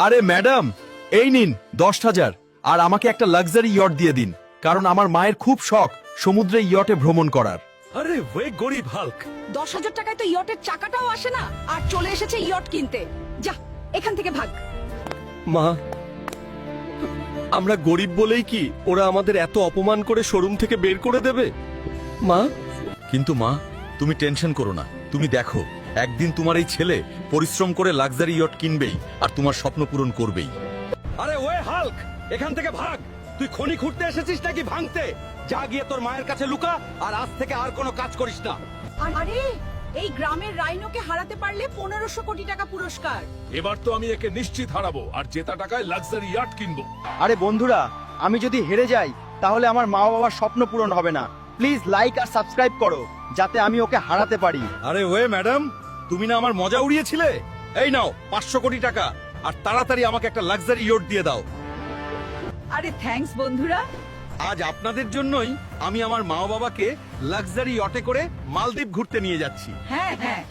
আরে ম্যাডাম, এই নিন 10,000 আর আমাকে একটা লাক্সারি ইয়ট দিয়ে দিন, কারণ আমার মায়ের খুব শখ সমুদ্রে ইয়টে ভ্রমণ করার। আরে ওয়ে গরিব হাল্ক, 10,000 টাকায় তো ইয়টের চাকাটাও আসে না, আর চলে এসেছে ইয়ট কিনতে। যা এখান থেকে ভাগ। মা, আমরা গরিব বলেই কি ওরা আমাদের এত অপমান করে শোরুম থেকে বের করে দেবে? মা, কিন্তু মা, তুমি টেনশন করো না। তুমি দেখো, একদিন তোমার এই ছেলে পরিশ্রম করে লাক্সারি ইয়ট কিনবেই আর তোমার স্বপ্ন পূরণ করবেই। আরে ওয়ে হাল্ক, এখান থেকে ভাগ। তুই খনি খুঁড়তে এসেছিস নাকি ভাঙতে? যা গিয়ে তোর মায়ের কাছে লুকা, আর আজ থেকে আর কোনো কাজ করিস না। আরে এই গ্রামের রাইনোকে হারাতে পারলে 1500 কোটি টাকা পুরস্কার। এবার তো আমি একে নিশ্চিত হারাবো আর জেতা টাকায় লাক্সারি ইয়াট কিনবো। আরে বন্ধুরা, আমি যদি হেরে যাই তাহলে আমার মা বাবার স্বপ্ন পূরণ হবে না। প্লিজ লাইক আর সাবস্ক্রাইব করো যাতে আমি ওকে হারাতে পারি। আরে ওয়ে ম্যাডাম, তুমি না আমার মজা উড়িয়েছিলে? এই নাও 500 কোটি টাকা, আর তাড়াতাড়ি আমাকে একটা লাক্সারি ইয়ট দিয়ে দাও। আরে থ্যাঙ্কস বন্ধুরা। আজ আপনাদের জন্যই আমি আমার মা বাবাকে লাক্সারি ইয়টে করে মালদ্বীপ ঘুরতে নিয়ে যাচ্ছি। হ্যাঁ হ্যাঁ।